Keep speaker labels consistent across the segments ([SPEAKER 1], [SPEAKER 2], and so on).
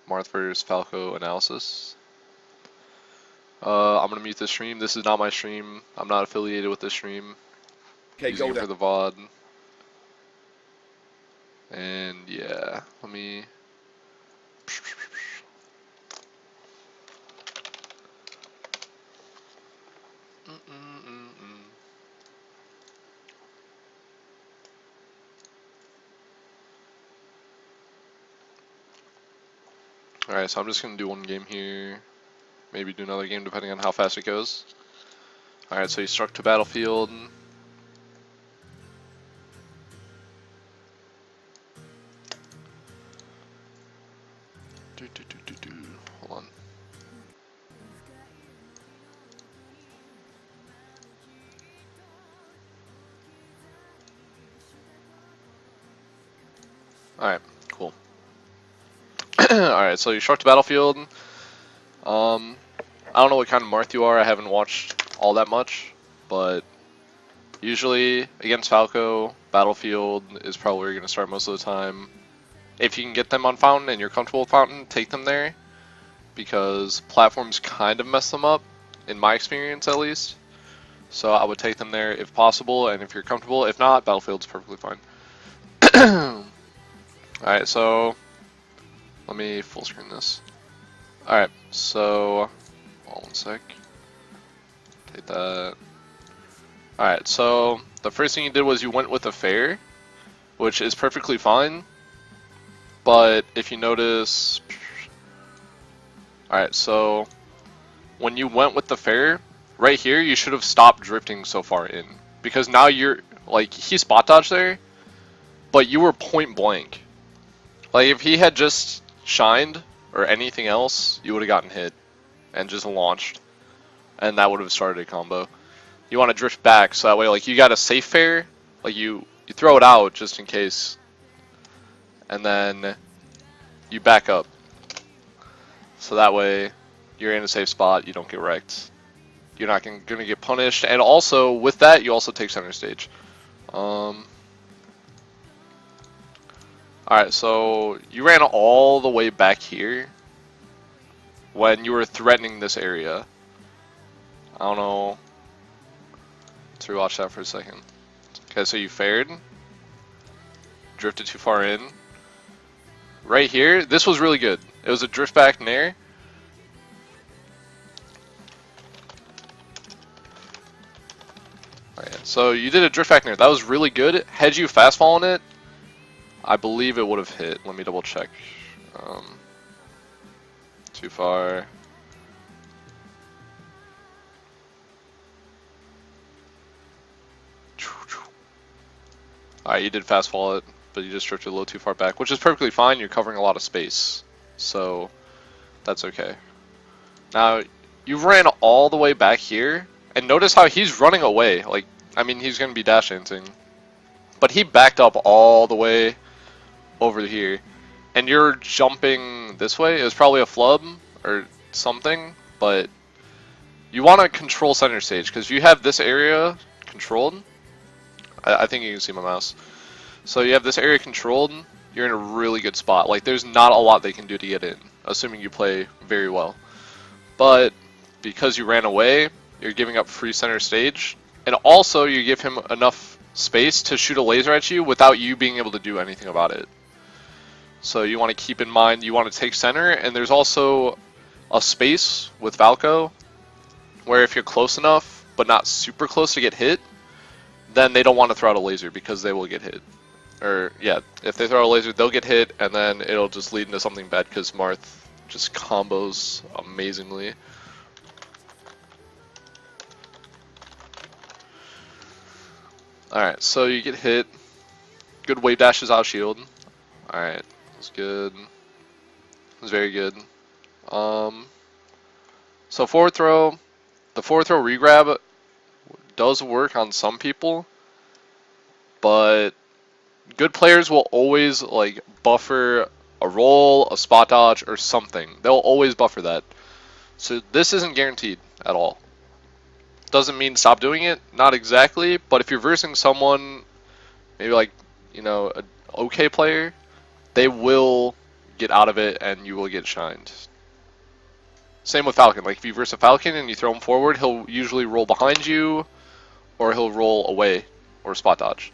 [SPEAKER 1] Marth vs. Falco analysis. I'm gonna mute this stream. This is not my stream. I'm not affiliated with this stream.
[SPEAKER 2] Okay,
[SPEAKER 1] Using
[SPEAKER 2] go
[SPEAKER 1] it
[SPEAKER 2] there.
[SPEAKER 1] for the VOD. And yeah, let me. Alright, so I'm just gonna do one game here. Maybe do another game depending on how fast it goes. Alright, so you struck to battlefield. Hold on. Alright, cool. Alright, so you struck to battlefield. I don't know what kind of Marth you are. I haven't watched all that much, but usually against Falco, battlefield is probably where you're going to start most of the time. If you can get them on Fountain and you're comfortable with Fountain, take them there, because platforms kind of mess them up, in my experience at least. So I would take them there if possible, and if you're comfortable. If not, battlefield's perfectly fine. Alright, so let me full screen this. Alright, so hold on one sec. Take that. Alright, so the first thing you did was you went with a fair, which is perfectly fine. But if you notice, alright, so when you went with the fair, right here you should have stopped drifting so far in, because now you're like, he spot dodged there, but you were point blank. Like if he had just shined or anything else, you would have gotten hit and just launched, and that would have started a combo. You want to drift back so that way, like, you got a safe fair, like you throw it out just in case, and then you back up. So that way you're in a safe spot, you don't get wrecked. You're not going to get punished, and also with that you also take center stage. Alright, so you ran all the way back here when you were threatening this area. I don't know. Let's rewatch that for a second. Okay, so you fared. Drifted too far in. Right here, this was really good. It was a drift back nair. Alright, so you did a drift back nair. That was really good. Had you fast fallen it, I believe it would have hit. Let me double check. Too far. Alright, you did fast fall it, but you just drifted a little too far back, which is perfectly fine. You're covering a lot of space, so that's okay. Now, you ran all the way back here, and notice how he's running away. Like, I mean, he's going to be dash dancing, but he backed up all the way over here, and you're jumping this way. It was probably a flub or something, but you want to control center stage, because you have this area controlled. I think you can see my mouse. So you have this area controlled, you're in a really good spot. Like, there's not a lot they can do to get in, assuming you play very well. But because you ran away, you're giving up free center stage, and also you give him enough space to shoot a laser at you without you being able to do anything about it. So you want to keep in mind, you want to take center, and there's also a space with Falco where if you're close enough but not super close to get hit, then they don't want to throw out a laser because they will get hit. Or yeah, if they throw a laser, they'll get hit, and then it'll just lead into something bad because Marth just combos amazingly. Alright, so you get hit. Good wave dashes out shield. Alright, that's good. That's very good. So forward throw, the forward throw regrab does work on some people, but good players will always like buffer a roll, a spot dodge, or something. They'll always buffer that. So this isn't guaranteed at all. Doesn't mean stop doing it, not exactly, but if you're versing someone, maybe like, you know, an okay player, they will get out of it and you will get shined. Same with Falcon. Like if you verse a Falcon and you throw him forward, he'll usually roll behind you, or he'll roll away, or spot dodge.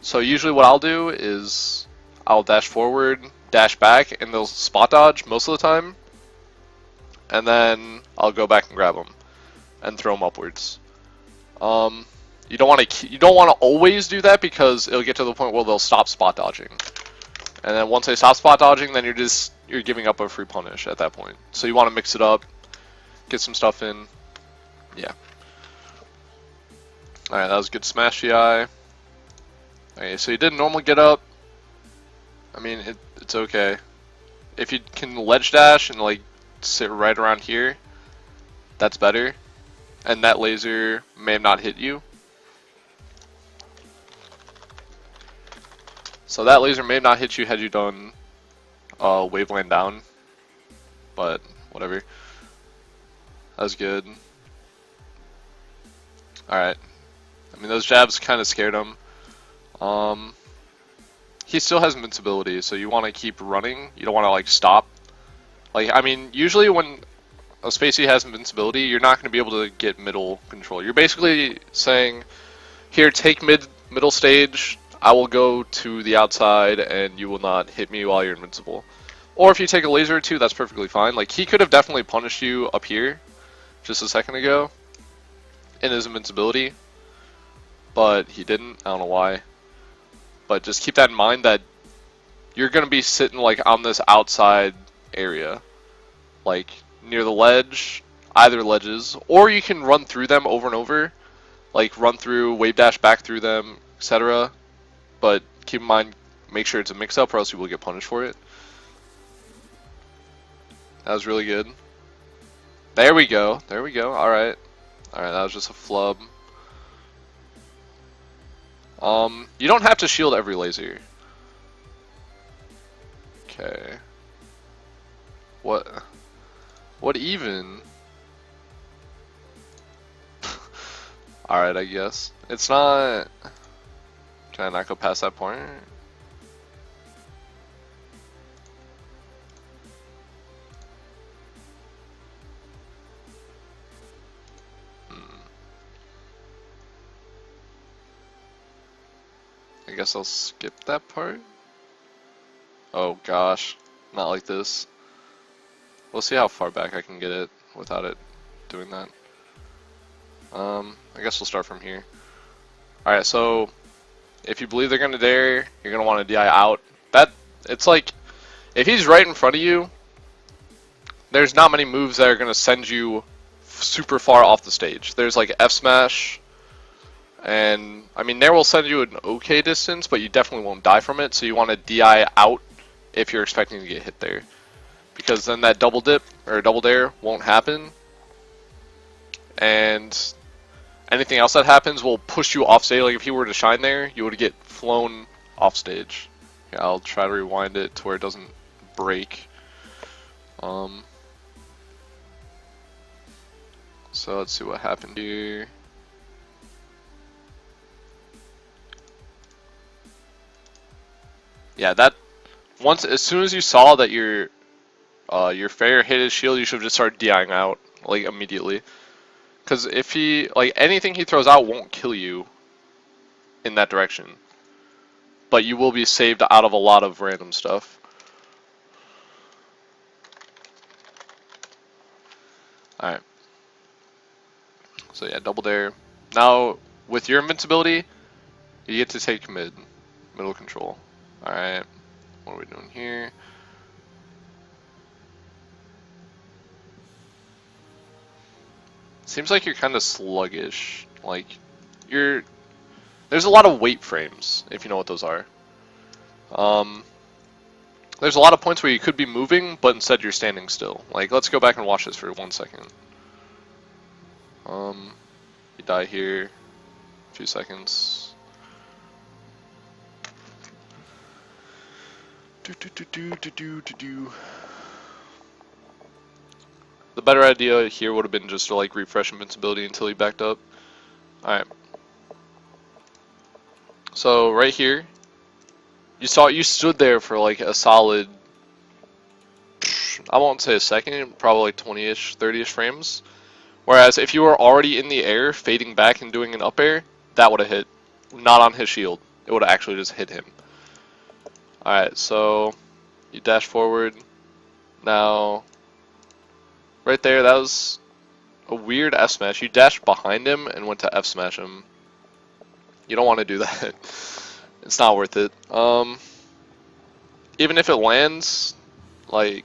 [SPEAKER 1] So usually what I'll do is I'll dash forward, dash back, and they'll spot dodge most of the time. And then I'll go back and grab them and throw them upwards. You don't want to always do that because it'll get to the point where they'll stop spot dodging. And then once they stop spot dodging, then you're giving up a free punish at that point. So you want to mix it up, get some stuff in. Yeah. Alright, that was a good smash VI. Okay, so you did normal get up. I mean, it's okay. If you can ledge dash and like sit right around here, that's better. And that laser may have not hit you. So that laser may have not hit you had you done Waveland down. But whatever. That was good. Alright. I mean, those jabs kind of scared him. He still has invincibility, so you want to keep running. You don't want to like stop. Like, I mean, usually when a Spacey has invincibility, you're not going to be able to get middle control. You're basically saying, here, take middle stage, I will go to the outside, and you will not hit me while you're invincible. Or if you take a laser or two, that's perfectly fine. Like, he could have definitely punished you up here just a second ago in his invincibility, but he didn't. I don't know why. But just keep that in mind that you're going to be sitting like on this outside area, like near the ledge, either ledges, or you can run through them over and over, like run through, wave dash back through them, etc. But keep in mind, make sure it's a mix-up or else you will get punished for it. That was really good. There we go. There we go. Alright. Alright, that was just a flub. You don't have to shield every laser. Okay. What even? Alright, I guess. It's not... Can I not go past that point? I guess I'll skip that part. Oh gosh, not like this. We'll see how far back I can get it without it doing that. I guess we'll start from here. Alright, so if you believe they're gonna dare, you're gonna want to DI out. It's like if he's right in front of you, there's not many moves that are gonna send you super far off the stage. There's like F smash. And, I mean, Nair will send you an okay distance, but you definitely won't die from it, so you want to DI out if you're expecting to get hit there. Because then that double dip, or double dare, won't happen. And anything else that happens will push you off stage. Like, if he were to shine there, you would get flown off stage. Yeah, I'll try to rewind it to where it doesn't break. So let's see what happened here. Yeah, as soon as you saw that your fair hit his shield, you should have just started DIing out like immediately. Because if he anything he throws out won't kill you in that direction, but you will be saved out of a lot of random stuff. All right. So yeah, double dare. Now with your invincibility, you get to take middle control. Alright, what are we doing here? Seems like you're kind of sluggish. Like, there's a lot of wait frames, if you know what those are. There's a lot of points where you could be moving, but instead you're standing still. Like, let's go back and watch this for 1 second. You die here, a few seconds. The better idea here would have been just to like refresh invincibility until he backed up. Alright. So right here, you stood there for like a solid I won't say a second, probably like 20-ish, 30-ish frames. Whereas if you were already in the air, fading back and doing an up air, that would have hit. Not on his shield. It would have actually just hit him. Alright, so you dash forward. Now, right there, that was a weird F smash. You dashed behind him and went to F smash him. You don't want to do that. It's not worth it. Even if it lands, like,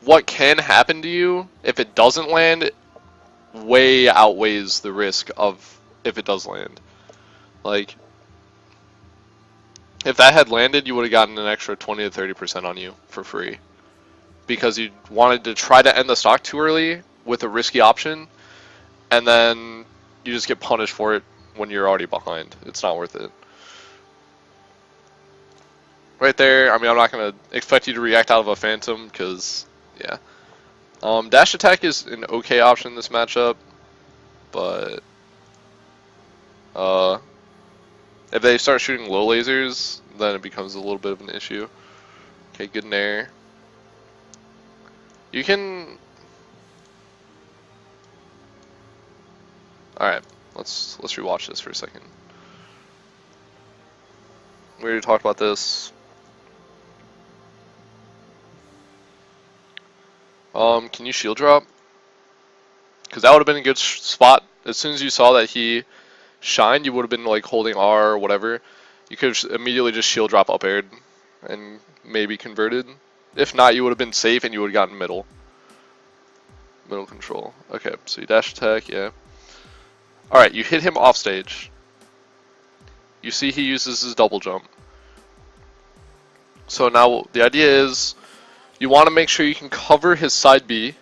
[SPEAKER 1] what can happen to you if it doesn't land way outweighs the risk of if it does land. Like, if that had landed, you would have gotten an extra 20 to 30% on you for free. Because you wanted to try to end the stock too early with a risky option, and then you just get punished for it when you're already behind. It's not worth it. Right there, I mean, I'm not going to expect you to react out of a Phantom, because, yeah. Dash attack is an okay option in this matchup, but if they start shooting low lasers, then it becomes a little bit of an issue. Okay, good nair. You can... Alright, let's rewatch this for a second. We already talked about this. Can you shield drop? Because that would have been a good spot. As soon as you saw that he shined, you would have been like holding R or whatever. You could have immediately just shield drop up aired and maybe converted. If not, you would have been safe and you would have gotten middle. Middle control. Okay, so you dash attack, yeah. Alright, you hit him off stage. You see he uses his double jump. So now the idea is you want to make sure you can cover his side B.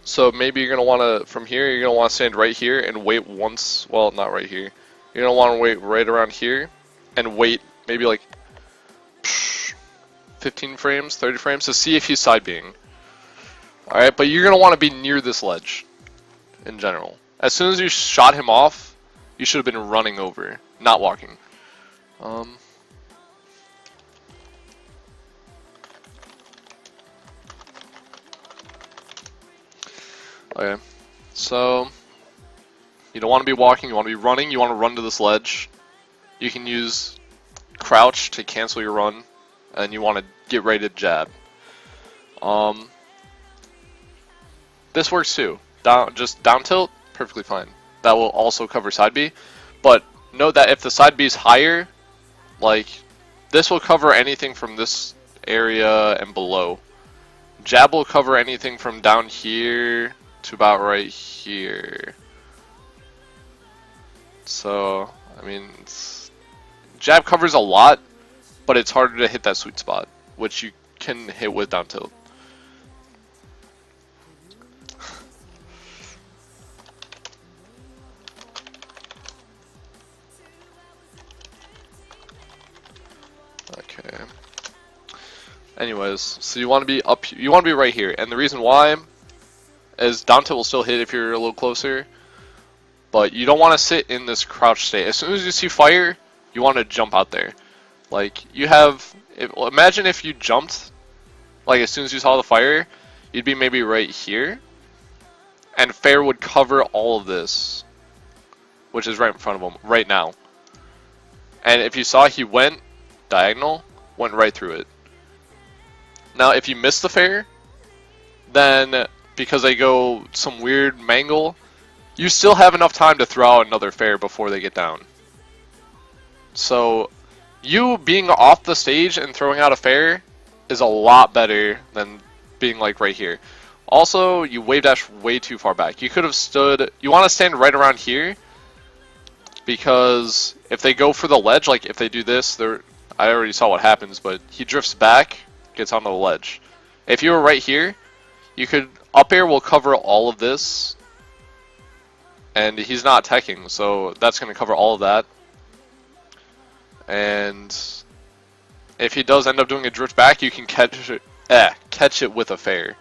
[SPEAKER 1] So maybe you're going to want to, from here, you're going to want to stand right here and wait once, well, not right here. You're going to want to wait right around here and wait maybe like 15 frames, 30 frames to see if he's side Bing. Alright, but you're going to want to be near this ledge in general. As soon as you shot him off, you should have been running over, not walking. Okay, so you don't want to be walking, you want to be running, you want to run to this ledge. You can use crouch to cancel your run, and you want to get ready to jab. This works too. Just down tilt, perfectly fine. That will also cover side B, but note that if the side B is higher, like, this will cover anything from this area and below. Jab will cover anything from down here to about right here. So, I mean, jab covers a lot, but it's harder to hit that sweet spot, which you can hit with down tilt. Okay. Anyways, so you want to be up, you want to be right here, and the reason why is down tilt will still hit if you're a little closer, but you don't want to sit in this crouch state. As soon as you see fire, you want to jump out there. Like, you have, imagine if you jumped, like as soon as you saw the fire, you'd be maybe right here, and Fair would cover all of this, which is right in front of him, right now. And if you saw he went diagonal, went right through it. Now, if you miss the Fair, then because they go some weird mangle, you still have enough time to throw out another Fair before they get down. So, you being off the stage and throwing out a Fair is a lot better than being like right here. Also, you wave dash way too far back. You could have stood, you want to stand right around here, because if they go for the ledge, like if they do this, I already saw what happens, but he drifts back, gets onto the ledge. If you were right here, you could, up air will cover all of this, and he's not teching, so that's going to cover all of that. And if he does end up doing a drift back, you can catch it with a Fair.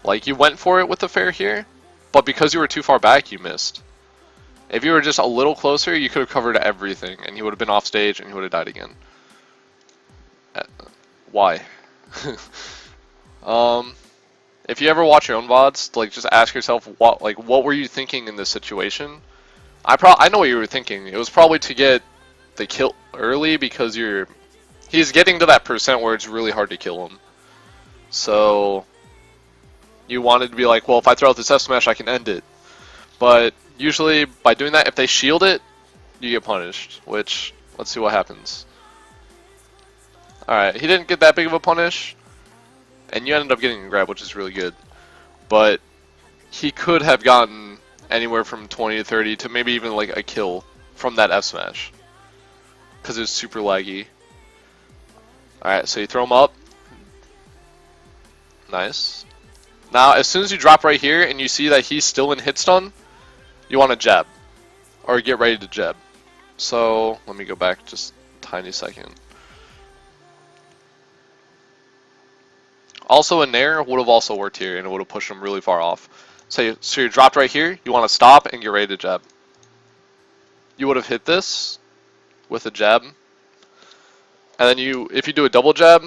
[SPEAKER 1] Like, you went for it with the Fair here, but because you were too far back, you missed. If you were just a little closer, you could have covered everything, and he would have been off stage, and he would have died again. Why? If you ever watch your own VODs, like just ask yourself what were you thinking in this situation? I know what you were thinking. It was probably to get the kill early because he's getting to that percent where it's really hard to kill him. So you wanted to be like, well, if I throw out this F smash, I can end it. But usually by doing that, if they shield it, you get punished. Which, let's see what happens. Alright, he didn't get that big of a punish, and you ended up getting a grab, which is really good. But he could have gotten anywhere from 20 to 30 to maybe even like a kill from that F smash. Because it's super laggy. Alright, so you throw him up. Nice. Now, as soon as you drop right here and you see that he's still in hit stun, you want to jab. Or get ready to jab. So, let me go back just a tiny second. Also, a nair would have also worked here and it would have pushed him really far off. So you're dropped right here, you want to stop and get ready to jab. You would have hit this with a jab. And then if you do a double jab,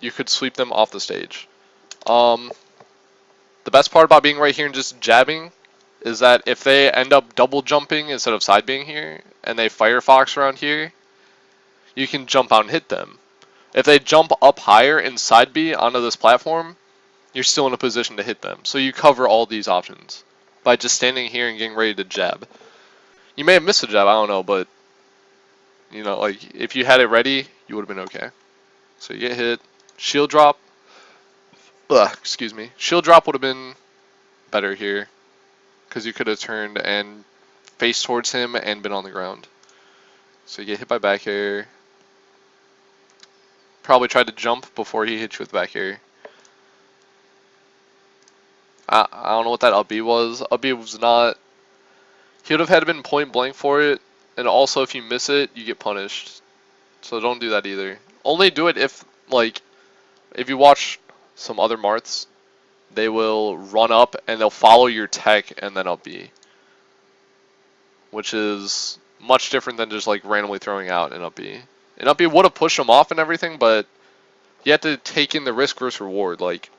[SPEAKER 1] you could sweep them off the stage. The best part about being right here and just jabbing is that if they end up double jumping instead of side being here, and they Firefox around here, you can jump out and hit them. If they jump up higher and side B onto this platform, you're still in a position to hit them. So you cover all these options by just standing here and getting ready to jab. You may have missed a jab, I don't know, but you know, like if you had it ready, you would have been okay. So you get hit, shield drop. Excuse me. Shield drop would have been better here because you could have turned and faced towards him and been on the ground. So you get hit by back air. Probably tried to jump before he hit you with back air. I don't know what that up B was. Up B was not... He would have had been point blank for it. And also if you miss it, you get punished. So don't do that either. Only do it if, like, if you watch some other Marths, they will run up and they'll follow your tech and then up B. Which is much different than just like randomly throwing out an up B. An up B would have pushed them off and everything, but you have to take in the risk versus reward. Like,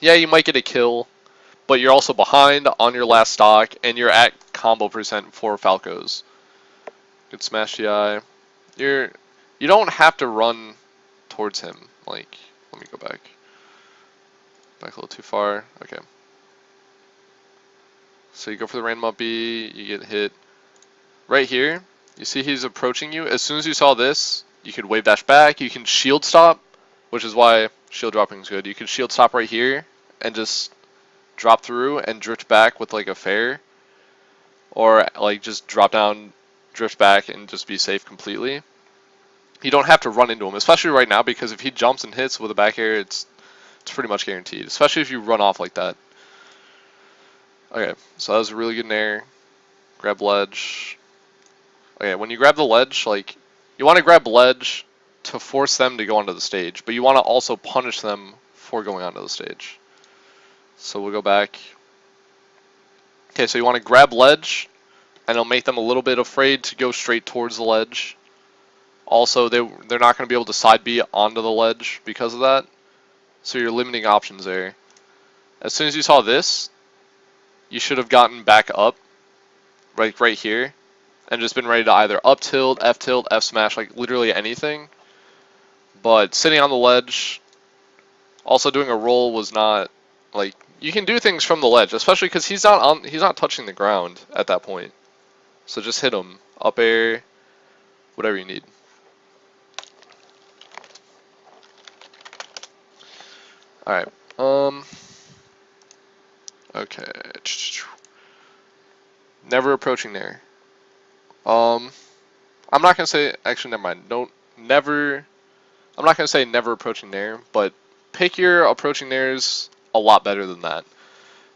[SPEAKER 1] yeah, you might get a kill, but you're also behind on your last stock and you're at combo percent for Falcos. Good smash GI. You don't have to run towards him. Like, let me go back. Back a little too far. Okay. So you go for the random up B, you get hit. Right here, you see he's approaching you. As soon as you saw this, you could wave dash back, you can shield stop, which is why shield dropping is good. You can shield stop right here and just drop through and drift back with like a fair. Or like just drop down, drift back and just be safe completely. You don't have to run into him, especially right now, because if he jumps and hits with a back air, it's pretty much guaranteed, especially if you run off like that. Okay, so that was a really good nair. Grab ledge. Okay, when you grab the ledge, like, you want to grab ledge to force them to go onto the stage, but you want to also punish them for going onto the stage. So we'll go back. Okay, so you want to grab ledge, and it'll make them a little bit afraid to go straight towards the ledge. Also, they're not going to be able to side B onto the ledge because of that. So you're limiting options there. As soon as you saw this, you should have gotten back up, like right here, and just been ready to either up tilt, F smash, like literally anything. But sitting on the ledge, also doing a roll was not, like, you can do things from the ledge, especially because he's not touching the ground at that point. So just hit him, up air, whatever you need. Alright, okay. Never approaching there. I'm not gonna say, actually never mind. I'm not gonna say never approaching there, but pick your approaching theirs a lot better than that.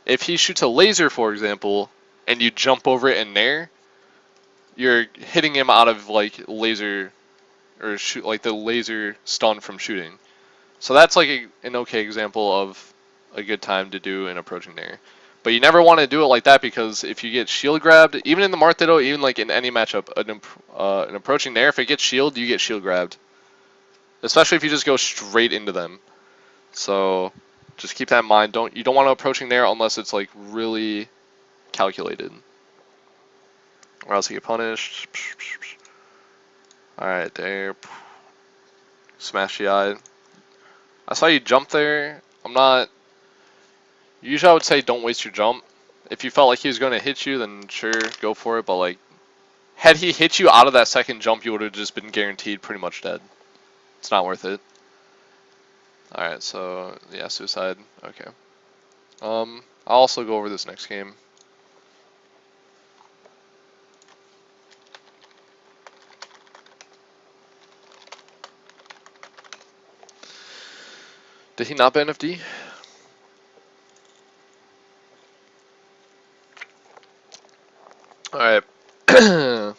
[SPEAKER 1] If he shoots a laser, for example, and you jump over it in nair, you're hitting him out of like laser, or shoot like the laser stun from shooting. So that's like an okay example of a good time to do an approaching nair. But you never want to do it like that, because if you get shield grabbed, even in the Marth Ditto, even like in any matchup, an approaching nair, if it gets shield, you get shield grabbed. Especially if you just go straight into them. So Just keep that in mind. You don't want to approaching there unless it's like really calculated, or else you get punished. All right, there. Smash the eye. I saw you jump there. I'm not. Usually I would say don't waste your jump. If you felt like he was going to hit you, then sure, go for it. But like, had he hit you out of that second jump, you would have just been guaranteed pretty much dead. It's not worth it. Alright, so yeah, suicide. Okay. I'll also go over this next game. Did he not ban FD? Alright. There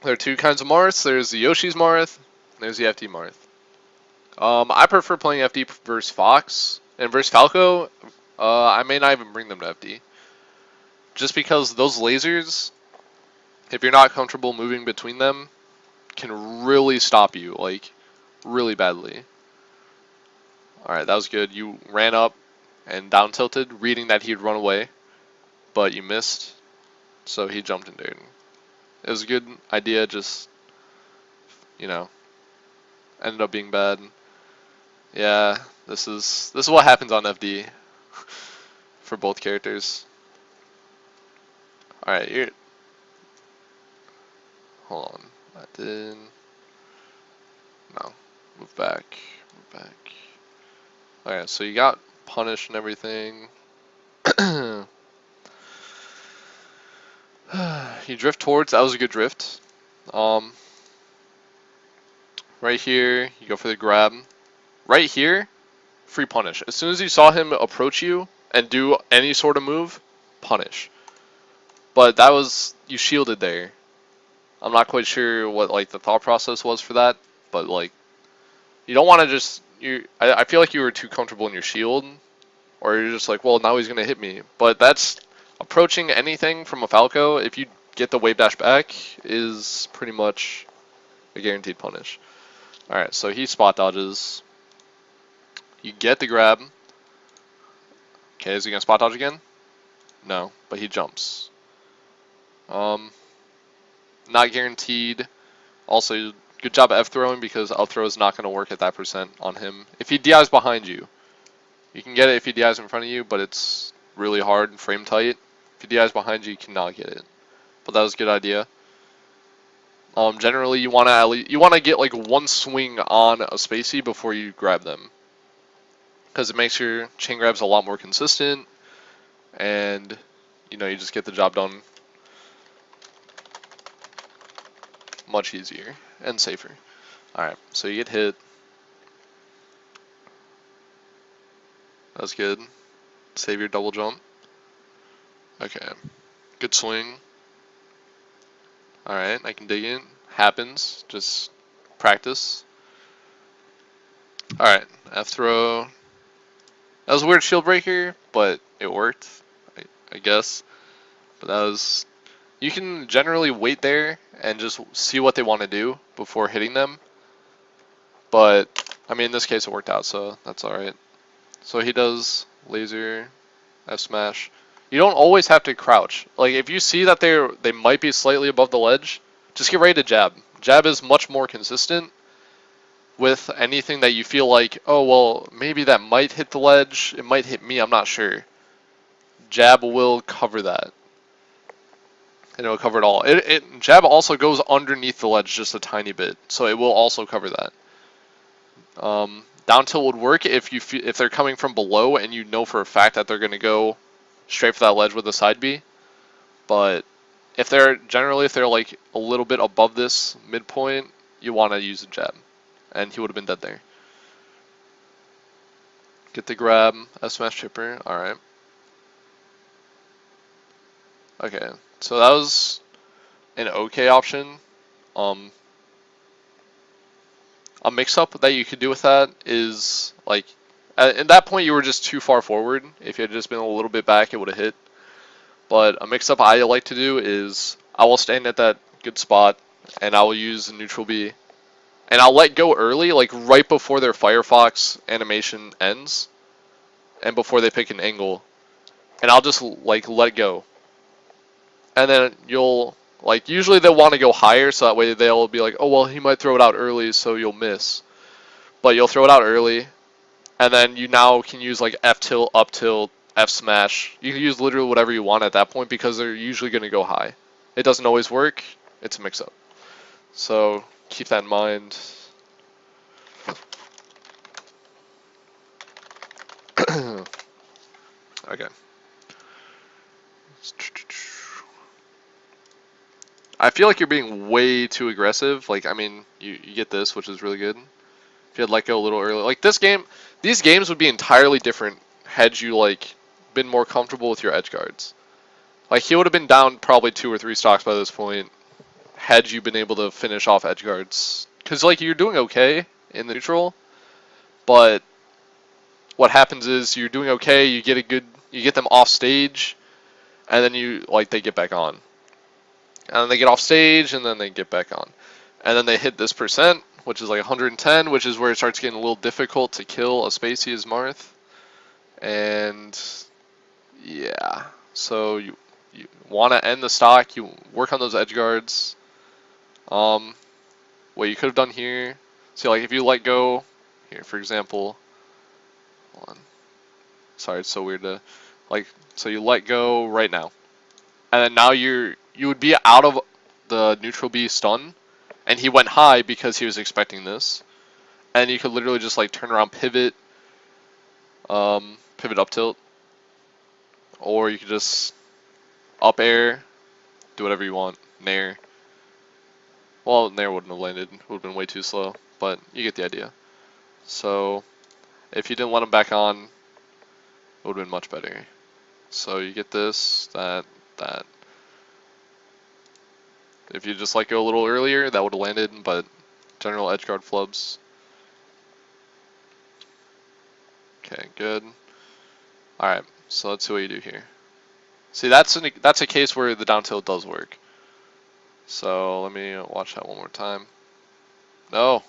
[SPEAKER 1] are two kinds of Marth. There's the Yoshi's Marth, there's the FD Marth. I prefer playing FD versus Fox, and versus Falco, I may not even bring them to FD. Just because those lasers, if you're not comfortable moving between them, can really stop you, like, really badly. Alright, that was good. You ran up and down tilted, reading that he'd run away, but you missed, so he jumped in there. It was a good idea, just, you know, ended up being bad. Yeah, this is what happens on FD for both characters. Alright, here. Hold on. That did. No. Move back. Move back. Alright, so you got punished and everything. You drift towards, that was a good drift. Right here, you go for the grab. Right here, free punish. As soon as you saw him approach you and do any sort of move, punish. But that was, you shielded there. I'm not quite sure what like the thought process was for that, but like, you don't want to just, I feel like you were too comfortable in your shield, or you're just like, well, now he's going to hit me. But that's, approaching anything from a Falco, if you get the wave dash back, is pretty much a guaranteed punish. Alright, so he spot dodges. You get the grab. Okay, is he going to spot dodge again? No, but he jumps. Not guaranteed. Also, good job at F throwing because up throw is not going to work at that percent on him. If he DIs behind you, you can get it if he DIs in front of you, but it's really hard and frame tight. If he DIs behind you, you cannot get it. But that was a good idea. Generally, you want to get like one swing on a spacey before you grab them, because it makes your chain grabs a lot more consistent, and you know, you just get the job done much easier and safer. Alright, so you get hit. That's good. Save your double jump. Okay. Good swing. Alright, I can dig in. Happens. Just practice. Alright, F throw. That was a weird shield breaker, but it worked, I guess. But that was... You can generally wait there and just see what they want to do before hitting them. But, I mean, in this case it worked out, so that's alright. So he does laser, F smash. You don't always have to crouch. Like, if you see that they might be slightly above the ledge, just get ready to jab. Jab is much more consistent with anything that you feel like, oh, well, maybe that might hit the ledge, it might hit me, I'm not sure. Jab will cover that. And it'll cover it all. Jab also goes underneath the ledge just a tiny bit, so it will also cover that. Down tilt would work if they're coming from below and you know for a fact that they're going to go straight for that ledge with a side B. But if they're like a little bit above this midpoint, you want to use a jab, and he would have been dead there. Get the grab, F smash chipper. All right. Okay, so that was an okay option. A mix-up that you could do with that is, like, at that point you were just too far forward. If you had just been a little bit back, it would have hit. But a mix-up I like to do is I will stand at that good spot, and I will use the neutral B. And I'll let go early, like right before their Firefox animation ends. and before they pick an angle, and I'll just like let go, and then you'll like usually they'll want to go higher, so that way they'll be like, oh well, he might throw it out early, so you'll miss, but you'll throw it out early, and then you now can use like F tilt, up tilt, F smash. You can use literally whatever you want at that point because they're usually going to go high. It doesn't always work. It's a mix-up. So keep that in mind. Okay. I feel like you're being way too aggressive. Like, I mean, you get this, which is really good. If you had let go a little early. Like, this game, these games would be entirely different had you, like, been more comfortable with your edge guards. Like, he would have been down probably 2 or 3 stocks by this point had you been able to finish off edge guards. Because, like, you're doing okay in the neutral, but what happens is you're doing okay, you get them off stage, and then they get back on. And then they get off stage, and then they get back on. And then they hit this percent, which is like 110, which is where it starts getting a little difficult to kill a Spacey as Marth. And yeah, so you want to end the stock, you work on those edge guards. What you could have done here, see, like if you let go, here for example, hold on, sorry, it's so weird to, like, so you let go right now, and then now you would be out of the neutral B stun, and he went high because he was expecting this, and you could literally just like turn around, pivot up tilt, or you could just up air, do whatever you want, nair. Well, nair wouldn't have landed, would have been way too slow, but you get the idea. So if you didn't let him back on, it would have been much better. So you get this, that. If you just let go a little earlier, that would have landed, but general edgeguard flubs. Okay, good. Alright, so let's see what you do here. See, that's a case where the down tilt does work. So let me watch that one more time. No.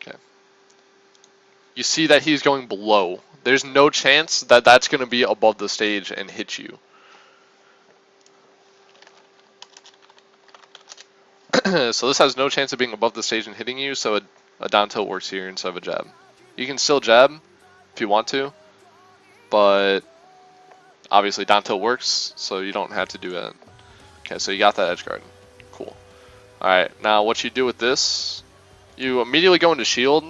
[SPEAKER 1] Okay. You see that he's going below. There's no chance that that's going to be above the stage and hit you. So this has no chance of being above the stage and hitting you, so a down tilt works here instead of a jab. You can still jab if you want to, but obviously down tilt works, so you don't have to do it. Okay, so you got that edge guard. Cool. Alright, now what you do with this, you immediately go into shield.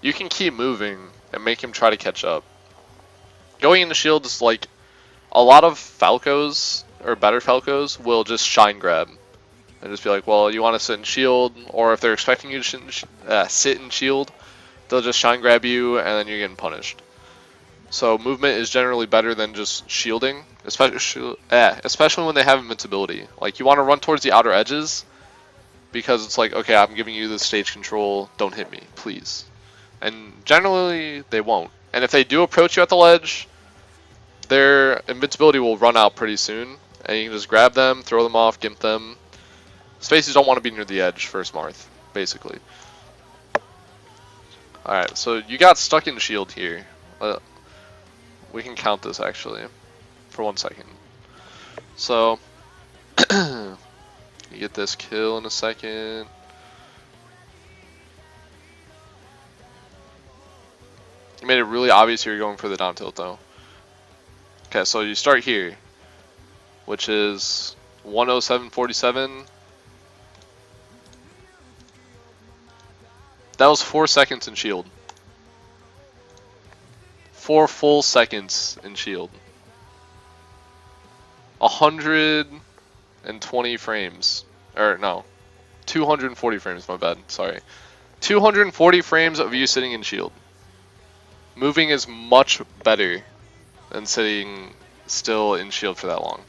[SPEAKER 1] You can keep moving and make him try to catch up. Going into shield is like, a lot of Falcos, or better Falcos, will just shine grab. And just be like, well, you want to sit in shield, or if they're expecting you to sit in shield, they'll just shine grab you, and then you're getting punished. So movement is generally better than just shielding, especially when they have invincibility. Like, you want to run towards the outer edges, because it's like, okay, I'm giving you the stage control, don't hit me, please. And generally, they won't. And if they do approach you at the ledge, their invincibility will run out pretty soon, and you can just grab them, throw them off, gimp them. Spaceys don't want to be near the edge first, Marth, basically. Alright, so you got stuck in shield here. We can count this, actually, for 1 second. So, you get this kill in a second. You made it really obvious you're going for the down tilt, though. Okay, so you start here, which is 107.47. That was 4 seconds in shield. 4 full seconds in shield. 120 frames. Or no, 240 frames, my bad, sorry. 240 frames of you sitting in shield. Moving is much better than sitting still in shield for that long.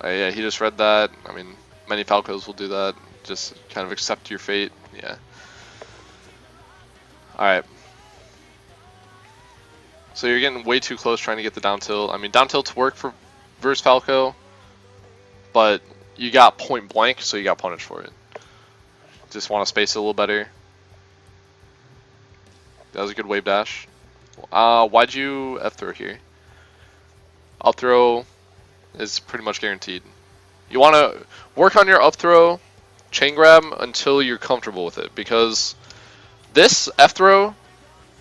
[SPEAKER 1] Yeah, he just read that. I mean, many Falcos will do that. Just kind of accept your fate. Yeah. Alright. So you're getting way too close trying to get the down tilt. I mean, down tilts work for versus Falco, but you got point blank, so you got punished for it. Just want to space it a little better. That was a good wave dash. Why'd you F throw here? Up throw is pretty much guaranteed. You want to work on your up throw, chain grab until you're comfortable with it, because this F throw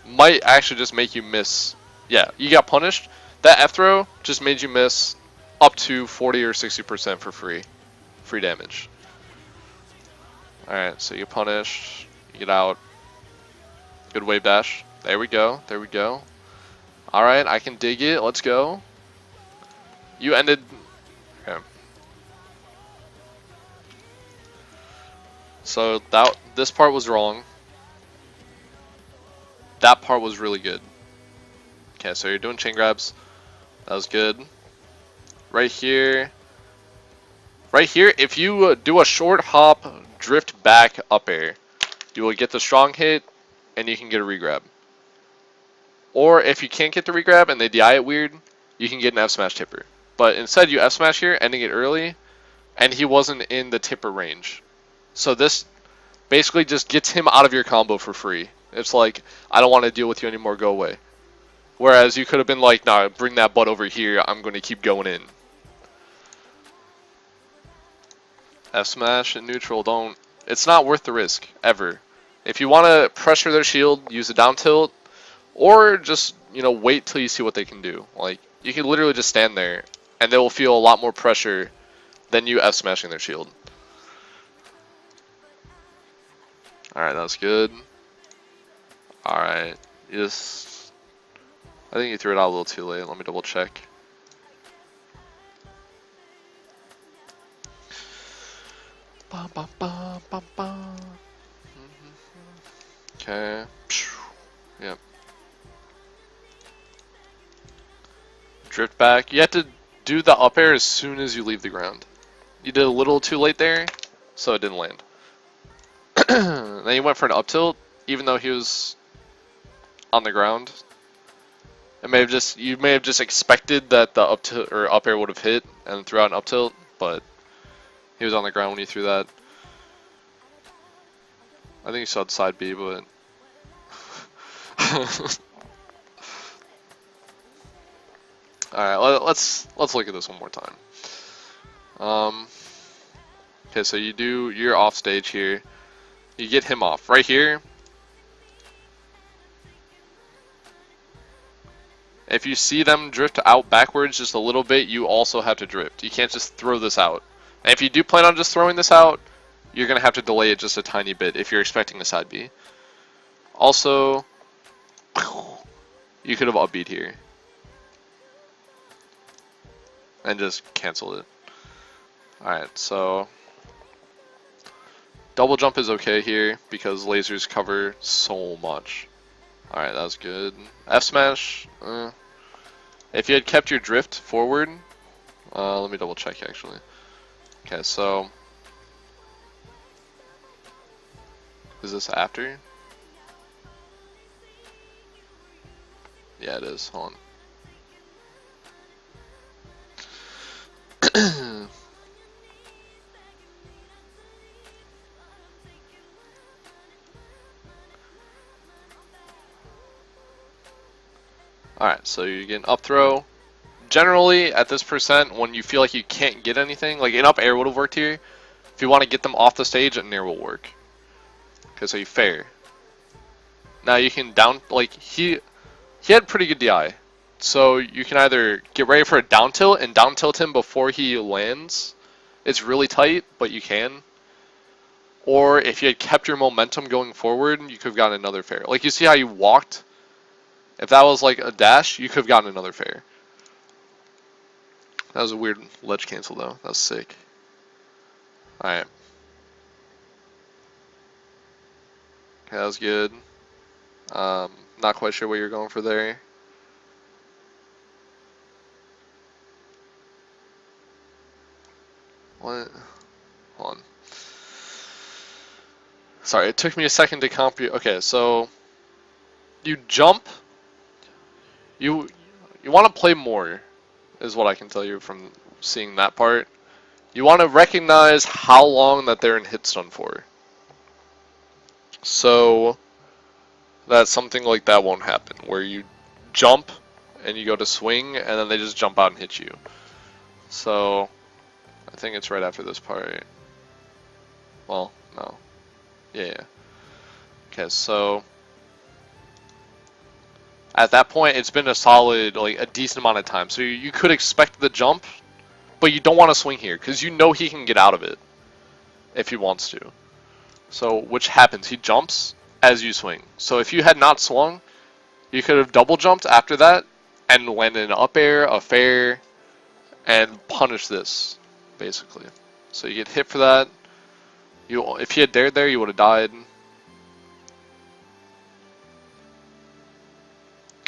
[SPEAKER 1] might actually just make you miss. Yeah, you got punished. That F throw just made you miss up to 40 or 60% for free damage. Alright, so you punish, you get out. Good wave dash. There we go, there we go. Alright, I can dig it, let's go. You ended... Okay. So this part was wrong. That part was really good. Okay, so you're doing chain grabs. That was good. Right here, if you do a short hop, drift back up air, you will get the strong hit, and you can get a regrab. Or if you can't get the regrab and they DI it weird, you can get an F smash tipper. But instead you F smash here, ending it early, and he wasn't in the tipper range. So this basically just gets him out of your combo for free. It's like, I don't want to deal with you anymore, go away. Whereas you could have been like, nah, bring that butt over here, I'm going to keep going in. F smash and neutral, don't. It's not worth the risk, ever. If you want to pressure their shield, use a down tilt, or just, you know, wait till you see what they can do. Like, you can literally just stand there, and they will feel a lot more pressure than you F smashing their shield. Alright, that was good. Alright, you just... I think you threw it out a little too late. Let me double check. Okay. Yep. Drift back. You have to do the up air as soon as you leave the ground. You did a little too late there, so it didn't land. Then you went for an up tilt, even though he was on the ground. You may have just expected that the up tilt or up air would have hit and threw out an up tilt, but he was on the ground when you threw that. I think you saw the side B, but alright, let's look at this one more time. Okay, so you're off stage here. You get him off. Right here, if you see them drift out backwards just a little bit, you also have to drift. You can't just throw this out. And if you do plan on just throwing this out, you're going to have to delay it just a tiny bit if you're expecting a side B. Also, you could have upbeat here and just canceled it. Alright, so double jump is okay here because lasers cover so much. Alright, that was good. F smash, if you had kept your drift forward, let me double check actually. Okay, so is this after? Yeah, it is. Hold on. Alright, so you're getting up throw. Generally, at this percent, when you feel like you can't get anything, like an up air would have worked here. If you want to get them off the stage, an air will work. Okay, so you fair. Now you can down, like, he had pretty good DI. So you can either get ready for a down tilt and down tilt him before he lands. It's really tight, but you can. Or if you had kept your momentum going forward, you could have gotten another fair. Like, you see how you walked? If that was like a dash, you could have gotten another fair. That was a weird ledge cancel though. That was sick. Alright. Okay, that was good. Not quite sure what you're going for there. What? Hold on. Sorry, it took me a second to compute. Okay, so you jump. You want to play more, is what I can tell you from seeing that part. You want to recognize how long that they're in hit stun for. So that something like that won't happen, where you jump and you go to swing and then they just jump out and hit you. So I think it's right after this part. Well, no. Yeah. Okay, so at that point it's been a solid, like a decent amount of time. So you could expect the jump, but you don't want to swing here because you know he can get out of it if he wants to. So which happens, he jumps as you swing. So if you had not swung, you could have double jumped after that and landed an up air, a fair, and punish this, basically. So you get hit for that. If he had dared there, you would have died.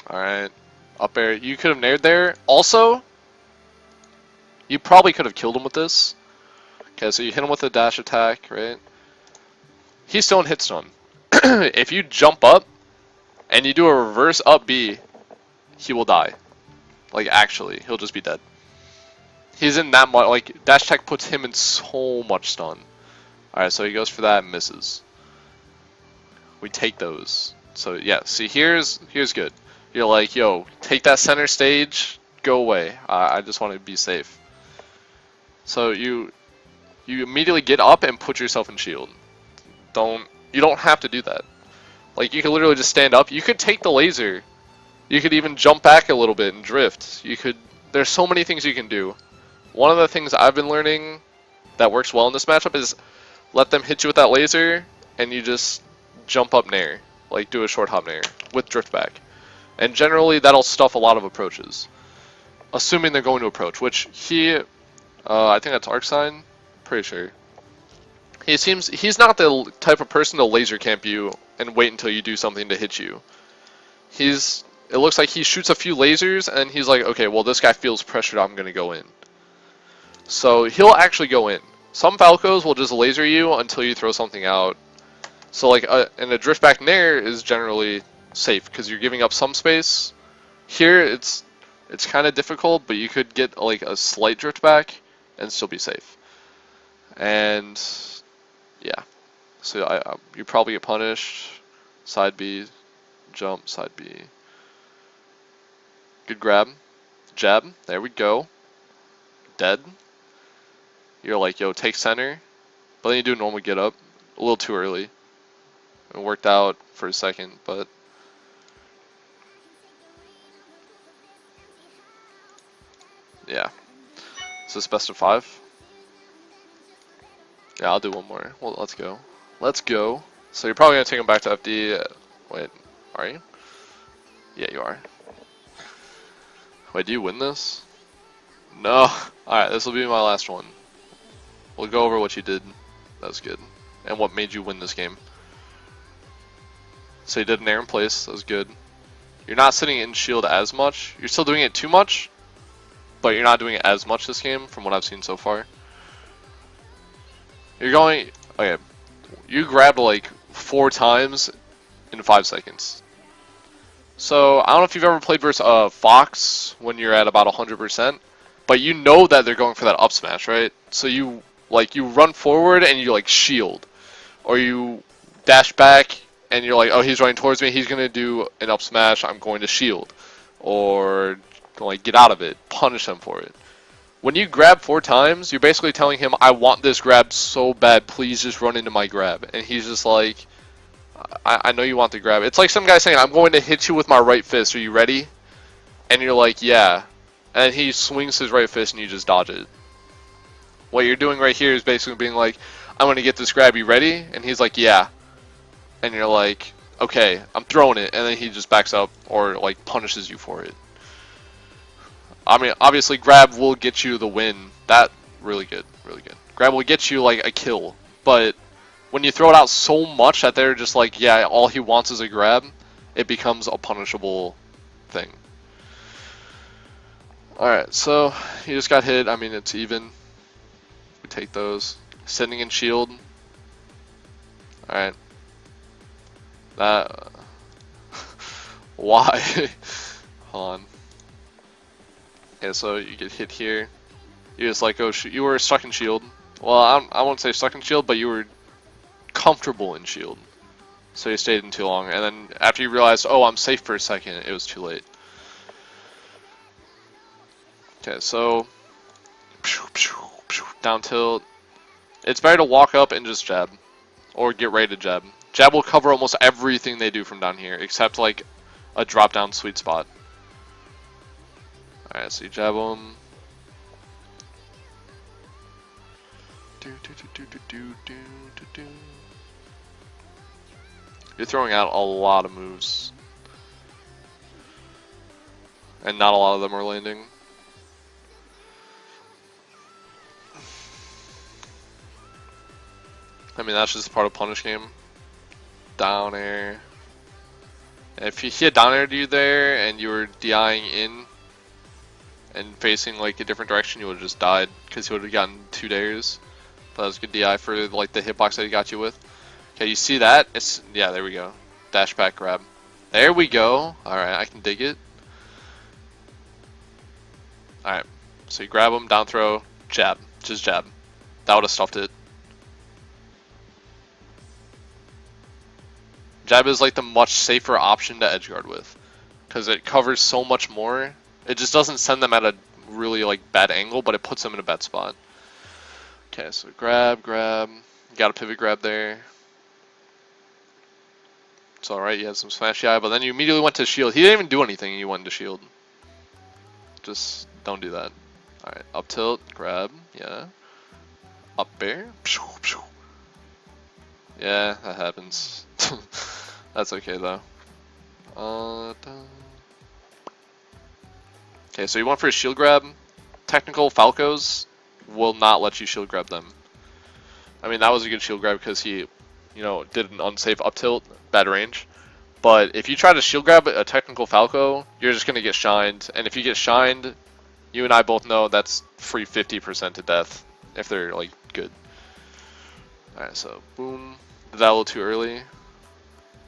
[SPEAKER 1] Alright, up air. You could have nared there. Also, you probably could have killed him with this. Okay, so you hit him with a dash attack, right? He's still in hit stun. If you jump up and you do a reverse up B, he will die. Like, actually, he'll just be dead. He's in that much, like, dash attack puts him in so much stun. Alright, so he goes for that and misses. We take those. So, yeah, see, here's good. You're like, yo, take that center stage, go away. I just want to be safe. So, you immediately get up and put yourself in shield. You don't have to do that. Like, you could literally just stand up. You could take the laser. You could even jump back a little bit and drift. There's so many things you can do. One of the things I've been learning that works well in this matchup is let them hit you with that laser and you just jump up nair. Like, do a short hop nair with drift back. And generally that'll stuff a lot of approaches. Assuming they're going to approach, which I think that's Arcsine, pretty sure. He's not the type of person to laser camp you and wait until you do something to hit you. It looks like he shoots a few lasers and he's like, okay, well this guy feels pressured, I'm gonna go in. So he'll actually go in. Some Falcos will just laser you until you throw something out. So like, and a drift back nair is generally safe because you're giving up some space. Here it's kind of difficult, but you could get like a slight drift back and still be safe. And yeah, so you probably get punished. Side B, jump, side B. Good grab, jab. There we go. Dead. You're like, yo, take center, but then you do normal get up. A little too early. It worked out for a second, but yeah. Is this best of 5? Yeah, I'll do one more. Well, let's go. Let's go. So you're probably gonna take him back to FD. Wait, are you? Yeah, you are. Wait, do you win this? No. Alright, this will be my last one. We'll go over what you did. That was good. And what made you win this game. So you did an air in place. That was good. You're not sitting in shield as much. You're still doing it too much, but you're not doing it as much this game from what I've seen so far. You're going... Okay. You grabbed like 4 times in 5 seconds. So, I don't know if you've ever played versus Fox when you're at about 100%, but you know that they're going for that up smash, right? So you run forward and you like shield, or you dash back and you're like, oh, he's running towards me, he's gonna do an up smash, I'm going to shield, or like get out of it, punish him for it. When you grab 4 times, you're basically telling him, I want this grab so bad, please just run into my grab. And he's just like, I know you want the grab. It's like some guy saying, I'm going to hit you with my right fist, are you ready? And you're like, yeah. And he swings his right fist and you just dodge it. What you're doing right here is basically being like, I'm going to get this grab, you ready? And he's like, yeah. And you're like, okay, I'm throwing it. And then he just backs up or like punishes you for it. I mean, obviously, grab will get you the win. That, really good, really good. Grab will get you, like, a kill. But when you throw it out so much that they're just like, yeah, all he wants is a grab, it becomes a punishable thing. Alright, so, he just got hit. I mean, it's even. We take those. Sitting in shield. Alright. That... Why? Hold on. Yeah, so you get hit here. You just like, oh, you were stuck in shield. Well, I won't say stuck in shield, but you were comfortable in shield. So you stayed in too long, and then after you realized, oh, I'm safe for a second, it was too late. Okay, so down tilt. It's better to walk up and just jab, or get ready to jab. Jab will cover almost everything they do from down here, except like a drop down sweet spot. All right, so you jab them. You're throwing out a lot of moves, and not a lot of them are landing. I mean, that's just part of punish game. Down air. If he had down aired you there and you were DIing in and facing like a different direction, you would have just died because he would have gotten 2 dares. That was good DI for like the hitbox that he got you with. Okay, you see that? It's yeah, there we go. Dash back grab. There we go. Alright, I can dig it. Alright, so you grab him, down throw, jab. Just jab. That would have stuffed it. Jab is like the much safer option to edgeguard with, because it covers so much more. It just doesn't send them at a really like bad angle, but it puts them in a bad spot. Okay, so grab, grab. You got a pivot grab there. It's alright, you had some smash eye, but then you immediately went to shield. He didn't even do anything and you went to shield. Just don't do that. Alright, up tilt, grab, yeah. Up bear. Yeah, that happens. That's okay though. Okay, so you went for a shield grab. Technical Falcos will not let you shield grab them. I mean, that was a good shield grab because he, you know, did an unsafe up tilt, bad range. But if you try to shield grab a technical Falco, you're just going to get shined. And if you get shined, you and I both know that's free 50% to death if they're, like, good. Alright, so boom. Did that a little too early.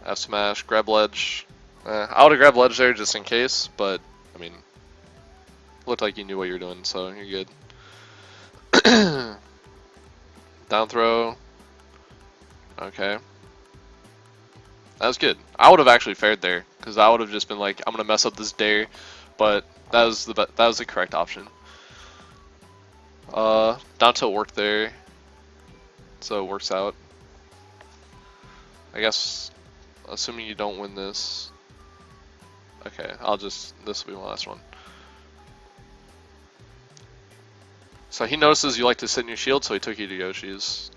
[SPEAKER 1] F smash, grab ledge. I would have grabbed ledge there just in case, but, I mean, looked like you knew what you were doing, so you're good. Down throw. Okay. That was good. I would have actually fared there, because I would have just been like, I'm gonna mess up this dare, but that was the correct option. Down tilt worked there, so it works out. I guess, assuming you don't win this. Okay, this will be my last one. So he notices you like to sit in your shield, so he took you to Yoshi's.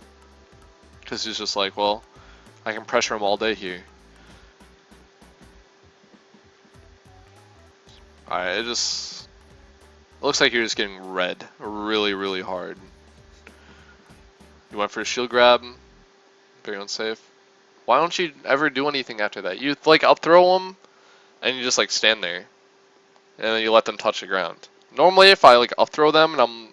[SPEAKER 1] Because he's just like, well, I can pressure him all day here. Alright, it looks like you're just getting red really, really hard. You went for a shield grab, very unsafe. Why don't you ever do anything after that? You like up throw them, and you just like stand there, and then you let them touch the ground. Normally, if I like up throw them and I'm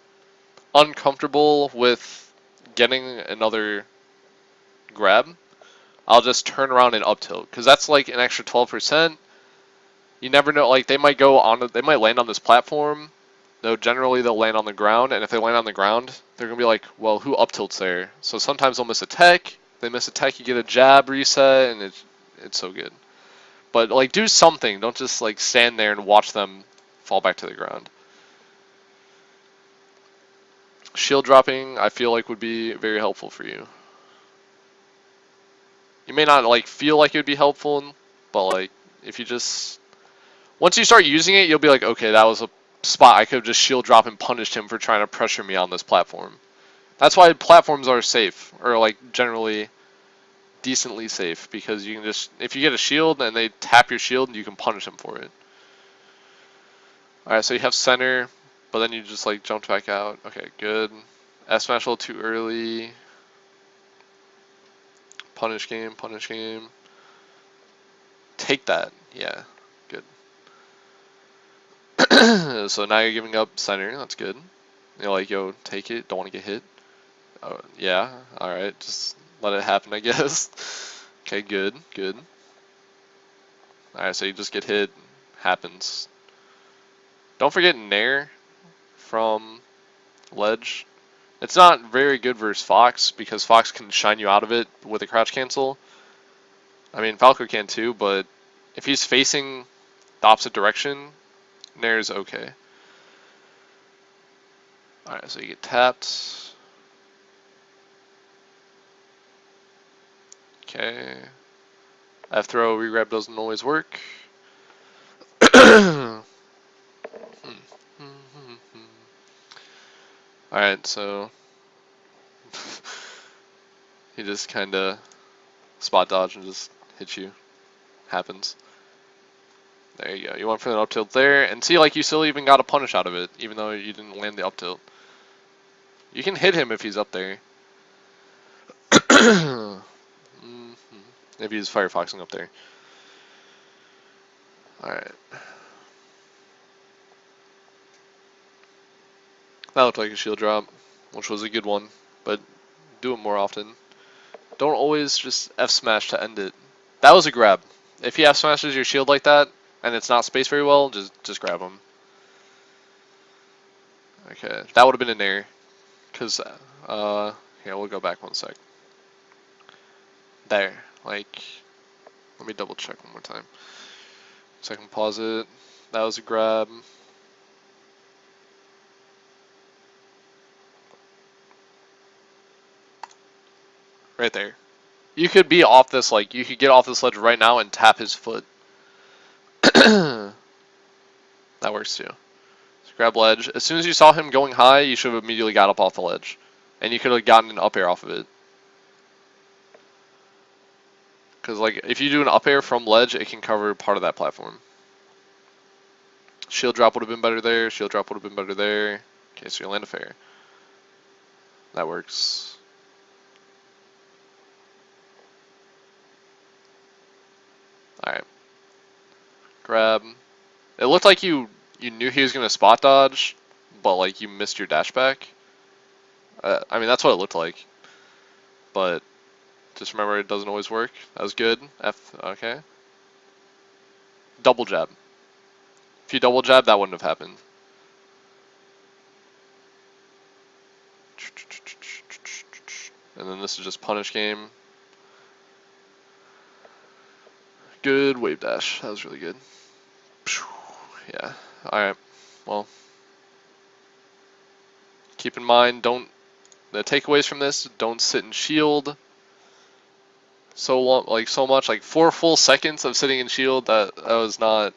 [SPEAKER 1] uncomfortable with getting another grab, I'll just turn around and up tilt, because that's like an extra 12%. You never know, like they might land on this platform, though generally they'll land on the ground, and if they land on the ground, they're gonna be like, well, who up tilts there? So sometimes they'll miss a tech. They miss a tech, you get a jab reset, and it's so good. But like do something, don't just like stand there and watch them fall back to the ground. Shield dropping, I feel like would be very helpful for you. You may not like feel like it would be helpful, but like if you just once you start using it, you'll be like, okay, that was a spot I could have just shield drop and punished him for trying to pressure me on this platform. That's why platforms are safe, or like generally decently safe, because you can just, if you get a shield and they tap your shield, you can punish them for it. Alright, so you have center, but then you just like jumped back out. Okay, good. S smash a little too early. Punish game, punish game. Take that, yeah, good. So now you're giving up center, that's good. You're like, yo, take it, don't want to get hit. Oh, yeah, alright, just let it happen, I guess. Okay, good, good. Alright, so you just get hit, happens. Don't forget Nair from ledge. It's not very good versus Fox, because Fox can shine you out of it with a crouch cancel. I mean, Falco can too, but if he's facing the opposite direction, Nair's okay. Alright, so you get tapped. Okay. F throw, regrab doesn't always work. Alright, so he just kinda spot dodge and just hit you. Happens. There you go. You went for an up tilt there, and see, like, you still even got a punish out of it, even though you didn't land the up tilt. You can hit him if he's up there. If he's firefoxing up there. Alright. That looked like a shield drop, which was a good one, but do it more often. Don't always just F smash to end it. That was a grab. If he F smashes your shield like that, and it's not spaced very well, just grab him. Okay, that would have been in there. Cause, yeah, we'll go back one sec. There, like, let me double check one more time. So I can pause it. That was a grab. Right there. You could be off this, like, you could get off this ledge right now and tap his foot. That works too. So grab ledge. As soon as you saw him going high, you should have immediately got up off the ledge. And you could have gotten an up air off of it. Because, like, if you do an up air from ledge, it can cover part of that platform. Shield drop would have been better there. Shield drop would have been better there. Okay, so you land a fair. That works. Alright. Grab. It looked like you knew he was going to spot dodge, but, like, you missed your dash back. I mean, that's what it looked like. But just remember, it doesn't always work. That was good. F, okay. Double jab. If you double jab, that wouldn't have happened. And then this is just punish game. Good wave dash. That was really good. Yeah. Alright. Well. Keep in mind, the takeaways from this, don't sit in shield so long, like so much, like 4 full seconds of sitting in shield, that was not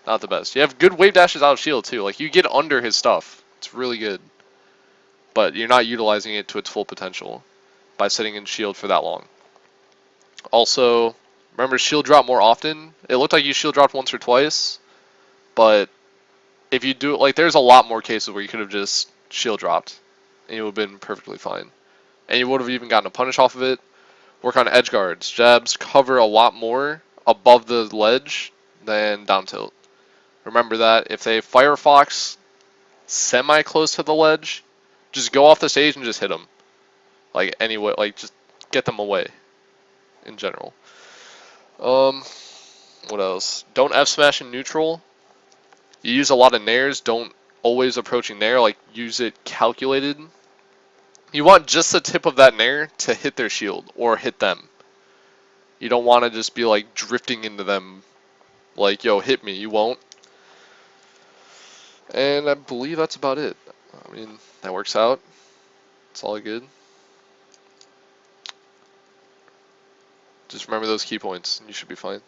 [SPEAKER 1] the best. You have good wave dashes out of shield too, like you get under his stuff. It's really good. But you're not utilizing it to its full potential by sitting in shield for that long. Also, remember shield drop more often. It looked like you shield dropped once or twice, but if you do, like, there's a lot more cases where you could have just shield dropped and you would have been perfectly fine. And you would have even gotten a punish off of it. Work on edge guards. Jabs cover a lot more above the ledge than down tilt. Remember that. If they Firefox semi-close to the ledge, just go off the stage and just hit them. Like, anyway, like, just get them away in general. What else? Don't F smash in neutral. You use a lot of nairs. Don't always approaching nair. Like, use it calculated. You want just the tip of that nair to hit their shield or hit them. You don't want to just be like drifting into them like, yo, hit me. You won't. And I believe that's about it. I mean, that works out. It's all good. Just remember those key points and you should be fine.